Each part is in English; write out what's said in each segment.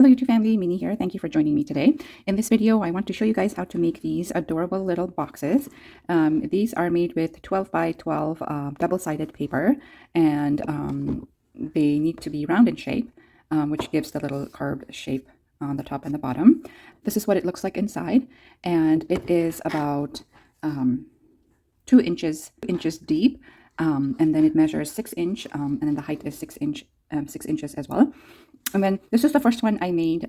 Hello YouTube family, Minnie here. Thank you for joining me today. In this video, I want to show you guys how to make these adorable little boxes. These are made with 12 by 12 double-sided paper, and they need to be round in shape, which gives the little curved shape on the top and the bottom. This is what it looks like inside, and it is about 2 inches deep, and then it measures 6 inch, and then the height is 6 inches as well. And then this is the first one I made,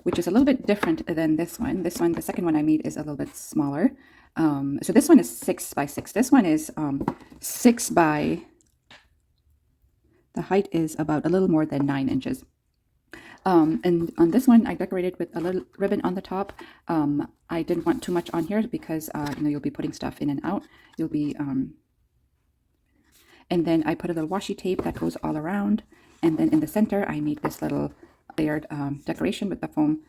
which is a little bit different than this one. The second one I made is a little bit smaller. So this one is 6 by 6. This one is 6 by, the height is about a little more than 9 inches. And on this one, I decorated with a little ribbon on the top. I didn't want too much on here because, you'll be putting stuff in and out. You'll be, and then I put a little washi tape that goes all around. And then in the center, I made this little layered decoration with the foam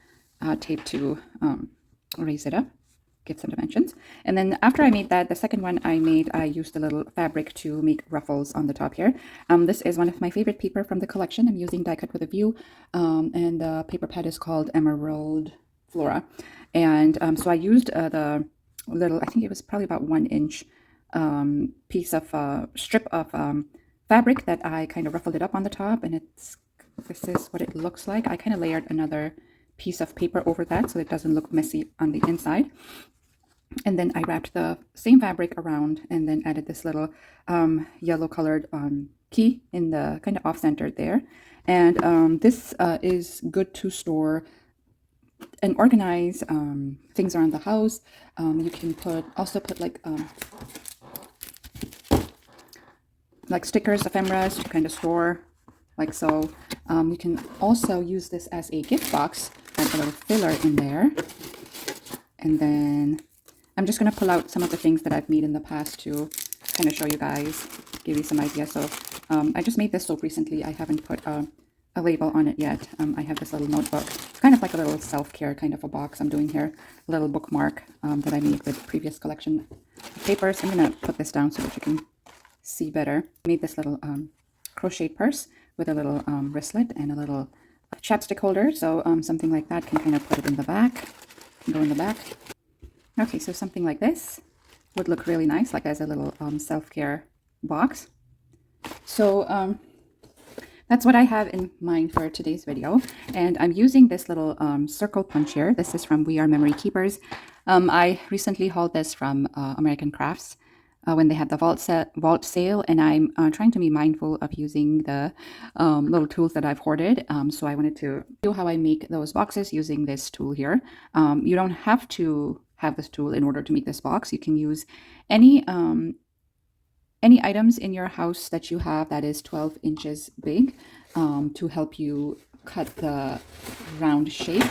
tape to raise it up, give some dimensions. And then after I made that, the second one I used a little fabric to make ruffles on the top here. This is one of my favorite paper from the collection. I'm using Die Cut with a View, and the paper pad is called Emerald Flora. And so I used the little, I think it was probably about 1 inch piece of strip of fabric that I kind of ruffled it up on the top, and this is what it looks like. I kind of layered another piece of paper over that so it doesn't look messy on the inside. And then I wrapped the same fabric around and then added this little yellow colored key in the kind of off-centered there. And this is good to store and organize things around the house. You can also put like stickers, ephemeras to kind of store like so. You can also use this as a gift box, like a little filler in there. And then I'm just going to pull out some of the things that I've made in the past to kind of show you guys, give you some ideas. So I just made this soap recently. I haven't put a label on it yet. I have this little notebook. It's kind of like a little self-care kind of a box I'm doing here. A little bookmark that I made with previous collection of papers. I'm going to put this down so that you can see better. I made this little crocheted purse with a little wristlet and a little chapstick holder. So something like that can kind of put it in the back, go in the back. Okay, so something like this would look really nice, like as a little self-care box. So that's what I have in mind for today's video. And I'm using this little circle punch here. This is from We Are Memory Keepers. I recently hauled this from American Crafts when they had the vault sale, and I'm trying to be mindful of using the little tools that I've hoarded. So I wanted to show how I make those boxes using this tool here. You don't have to have this tool in order to make this box. You can use any items in your house that you have that is 12 inches big to help you cut the round shape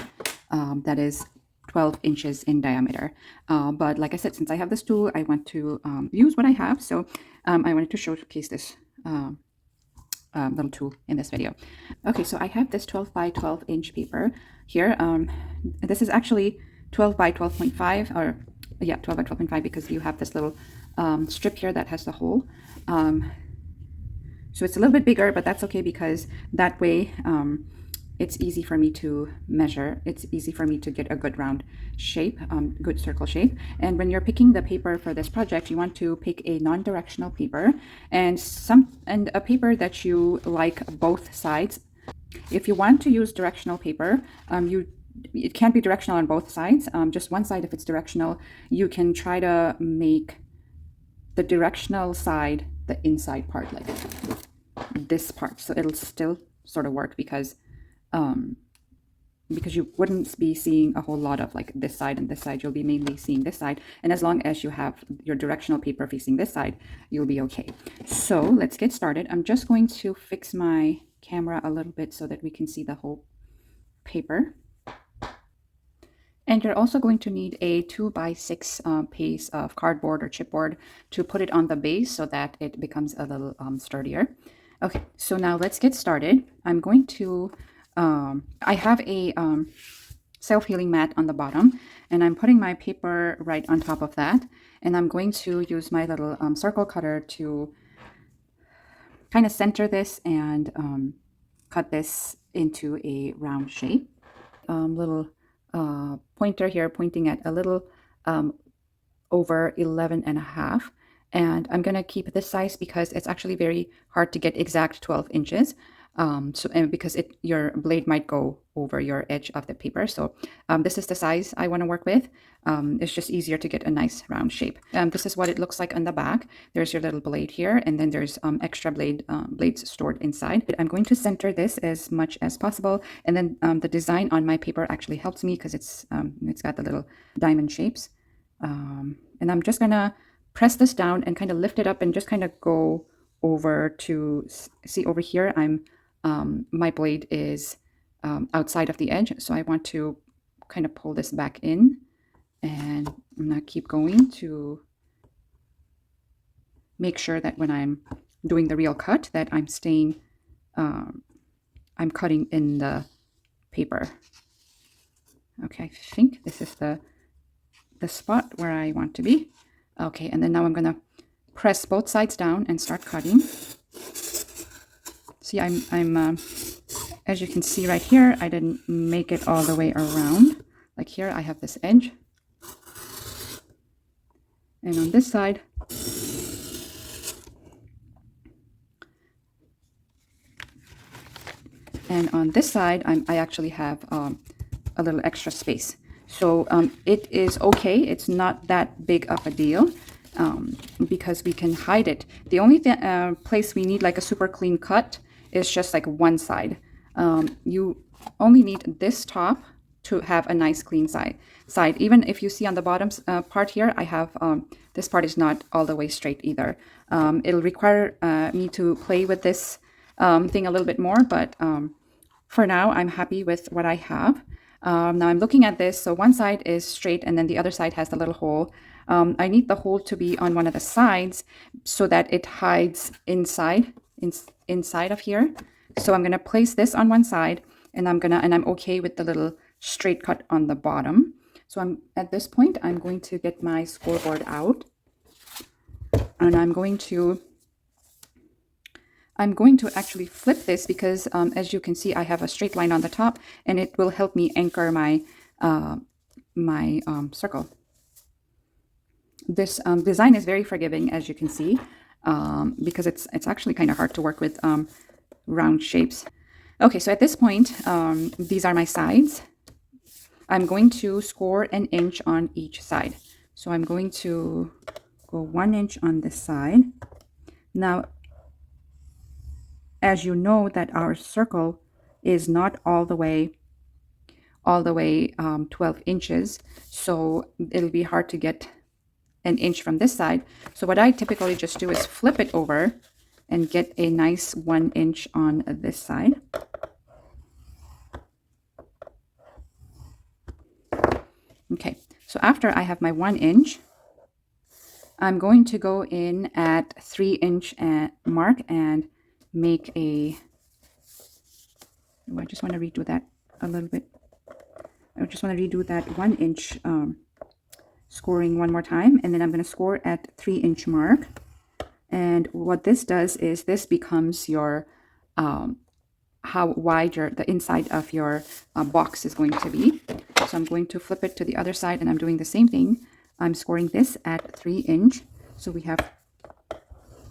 that is 12 inches in diameter. But like I said, since I have this tool, I want to use what I have. So I wanted to showcase this little tool in this video. Okay, so I have this 12 by 12 inch paper here. This is actually 12 by 12.5, or yeah, 12 by 12.5, because you have this little strip here that has the hole. So it's a little bit bigger, but that's okay, because that way it's easy for me to measure. It's easy for me to get a good round shape, good circle shape. And when you're picking the paper for this project, you want to pick a non-directional paper and a paper that you like both sides. If you want to use directional paper, it can't be directional on both sides. Just one side, if it's directional, you can try to make the directional side the inside part, like this part. So it'll still sort of work because you wouldn't be seeing a whole lot of like this side and this side. You'll be mainly seeing this side. And as long as you have your directional paper facing this side, you'll be okay. So let's get started. I'm just going to fix my camera a little bit so that we can see the whole paper. And you're also going to need a 2 by 6 piece of cardboard or chipboard to put it on the base so that it becomes a little sturdier. Okay, so now let's get started. I'm going to, I have a self-healing mat on the bottom, and I'm putting my paper right on top of that. And I'm going to use my little circle cutter to kind of center this and cut this into a round shape. little pointer here pointing at a little over 11.5. And I'm going to keep this size because it's actually very hard to get exact 12 inches. And because your blade might go over your edge of the paper. So this is the size I want to work with. It's just easier to get a nice round shape. This is what it looks like on the back. There's your little blade here, and then there's extra blades stored inside. I'm going to center this as much as possible, and then the design on my paper actually helps me because it's got the little diamond shapes. And I'm just gonna press this down and kind of lift it up and just kind of go over to see over here. My blade is outside of the edge, so I want to kind of pull this back in, and I'm gonna keep going to make sure that when I'm doing the real cut that I'm staying, I'm cutting in the paper. Okay, I think this is the spot where I want to be. Okay, and then now I'm gonna press both sides down and start cutting. See, I'm as you can see right here, I didn't make it all the way around. Like here, I have this edge, and on this side, I actually have a little extra space. So it is okay. It's not that big of a deal because we can hide it. The only place we need like a super clean cut is just like one side. You only need this top to have a nice clean side. Even if you see on the bottom part here, I have this part is not all the way straight either. It'll require me to play with this thing a little bit more, but for now, I'm happy with what I have. Now I'm looking at this, so one side is straight and then the other side has the little hole. I need the hole to be on one of the sides so that it hides inside of here. So I'm gonna place this on one side, and I'm okay with the little straight cut on the bottom. So at this point, I'm going to get my scoreboard out, and I'm going to actually flip this because as you can see, I have a straight line on the top, and it will help me anchor my circle. This design is very forgiving, as you can see, because it's actually kind of hard to work with round shapes. Okay, so at this point, these are my sides. I'm going to score 1 inch on each side. So I'm going to go 1 inch on this side. Now, as you know that our circle is not all the way 12 inches, so it'll be hard to get 1 inch from this side. So what I typically just do is flip it over and get a nice 1 inch on this side. Okay, so after I have my 1 inch, I'm going to go in at 3 inch mark and make I just want to redo that a little bit. I just want to redo that 1 inch scoring one more time, and then I'm going to score at 3 inch mark. And what this does is this becomes your how wide the inside of your box is going to be. So I'm going to flip it to the other side, and I'm doing the same thing. I'm scoring this at 3 inch. So we have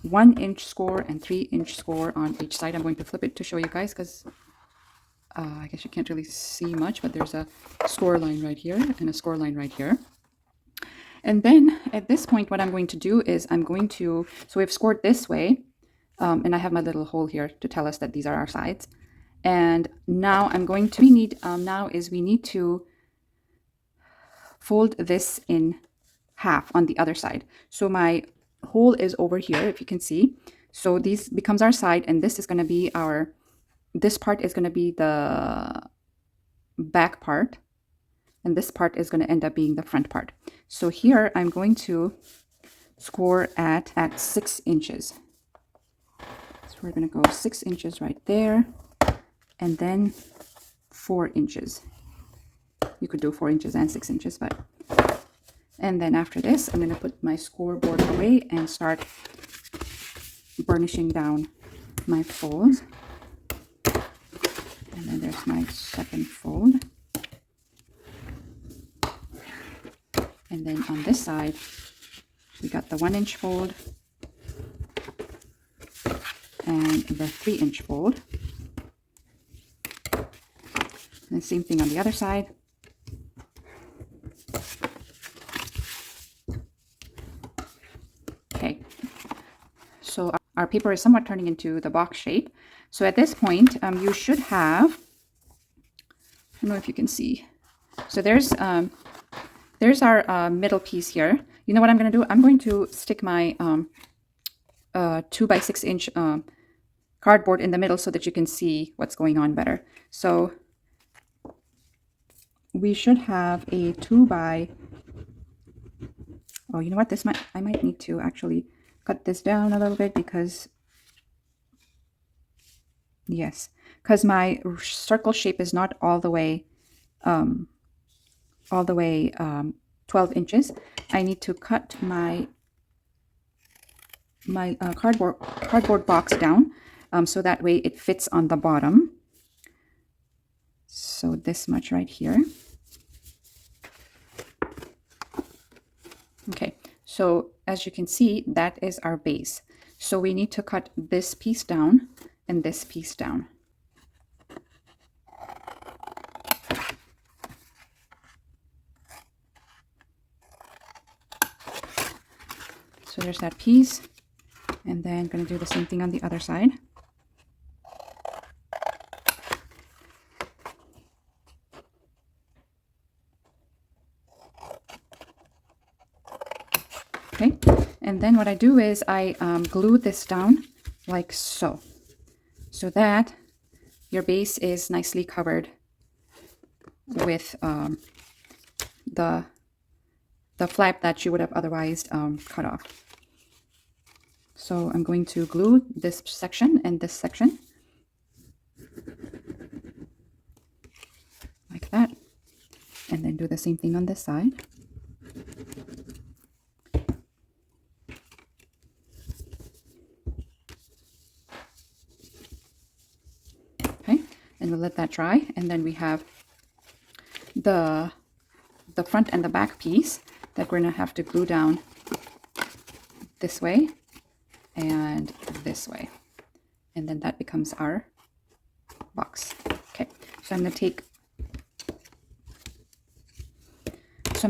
1 inch score and 3 inch score on each side. I'm going to flip it to show you guys because I guess you can't really see much, but there's a score line right here and a score line right here. And then at this point, what I'm going to do is so we've scored this way, and I have my little hole here to tell us that these are our sides. And now we need to fold this in half on the other side. So my hole is over here, if you can see. So this becomes our side, and this is going to be this part is going to be the back part, and this part is going to end up being the front part. So here I'm going to score at 6 inches. So we're going to go 6 inches right there, and then 4 inches. You could do 4 inches and 6 inches, and then after this, I'm going to put my scoreboard away and start burnishing down my folds. And then there's my second fold. And then on this side, we got the 1-inch fold and the 3-inch fold. And the same thing on the other side. Okay, so our paper is somewhat turning into the box shape. So at this point, you should have, I don't know if you can see. So there's our middle piece here. You know what I'm going to do? I'm going to stick my 2 by 6 inch cardboard in the middle so that you can see what's going on better. So we should have a 2 by, oh, you know what? I might need to actually cut this down a little bit because, yes, because my circle shape is not all the way 12 inches. I need to cut my cardboard box down so that way it fits on the bottom. So this much right here. Okay, so as you can see, that is our base. So we need to cut this piece down and this piece down. So there's that piece, and then I'm going to do the same thing on the other side. Okay, and then what I do is I glue this down like so, so that your base is nicely covered with the flap that you would have otherwise cut off. So I'm going to glue this section and this section like that, and then do the same thing on this side. Okay, and we'll let that dry, and then we have the front and the back piece that we're going to have to glue down this way and this way, and then that becomes our box. Okay, so I'm going to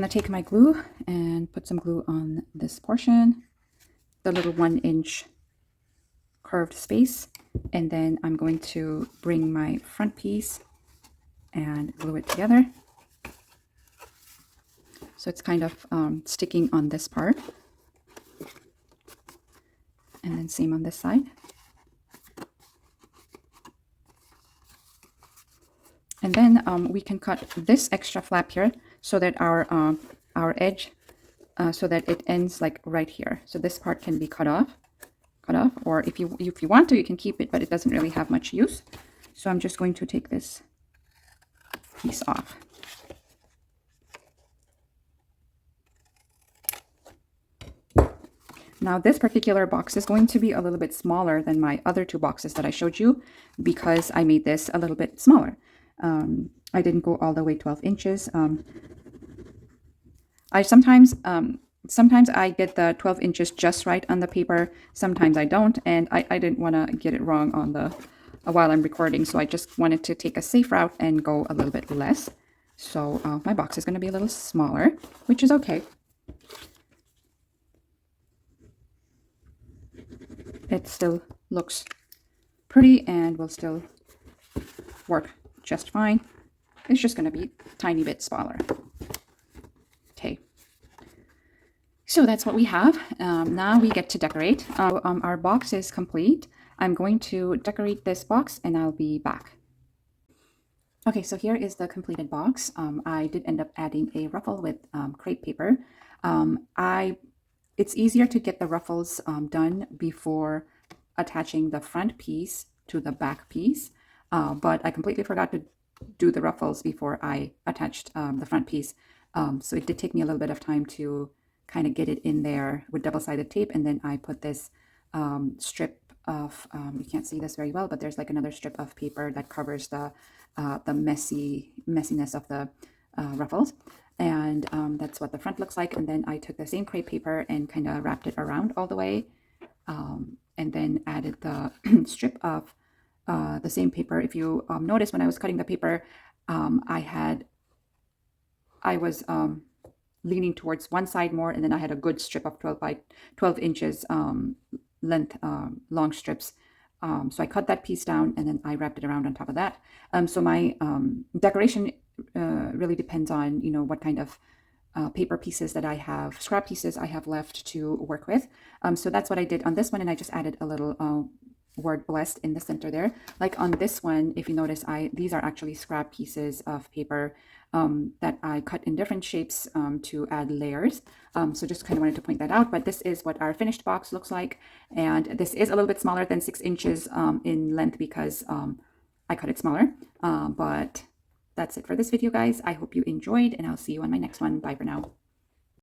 take my glue and put some glue on this portion, the little 1-inch curved space, and then I'm going to bring my front piece and glue it together. So it's kind of sticking on this part. And then same on this side. And then we can cut this extra flap here so that our edge, so that it ends like right here. So this part can be cut off, or if you want to, you can keep it, but it doesn't really have much use. So I'm just going to take this piece off. Now this particular box is going to be a little bit smaller than my other 2 boxes that I showed you because I made this a little bit smaller. I didn't go all the way 12 inches. I sometimes I get the 12 inches just right on the paper. Sometimes I don't, and I didn't want to get it wrong on the while I'm recording, so I just wanted to take a safe route and go a little bit less. So my box is going to be a little smaller, which is okay. It still looks pretty and will still work just fine. It's just going to be a tiny bit smaller. Okay, so that's what we have. Now we get to decorate. Our box is complete. I'm going to decorate this box and I'll be back. Okay, so here is the completed box. I did end up adding a ruffle with crepe paper. It's easier to get the ruffles done before attaching the front piece to the back piece, but I completely forgot to do the ruffles before I attached the front piece. So it did take me a little bit of time to kind of get it in there with double-sided tape, and then I put this strip of, you can't see this very well, but there's like another strip of paper that covers the messiness of ruffles. And that's what the front looks like. And then I took the same crepe paper and kind of wrapped it around all the way, and then added the strip of the same paper. If you notice, when I was cutting the paper, I was leaning towards one side more, and then I had a good strip of 12 inches length, long strips. So I cut that piece down, and then I wrapped it around on top of that. So my decoration really depends on, what kind of paper pieces that I have, scrap pieces I have left to work with. So that's what I did on this one, and I just added a little word blessed in the center there. Like on this one, if you notice, these are actually scrap pieces of paper that I cut in different shapes to add layers. So just kind of wanted to point that out. But this is what our finished box looks like, and this is a little bit smaller than 6 inches in length because I cut it smaller. But that's it for this video, guys. I hope you enjoyed, and I'll see you on my next one. Bye for now.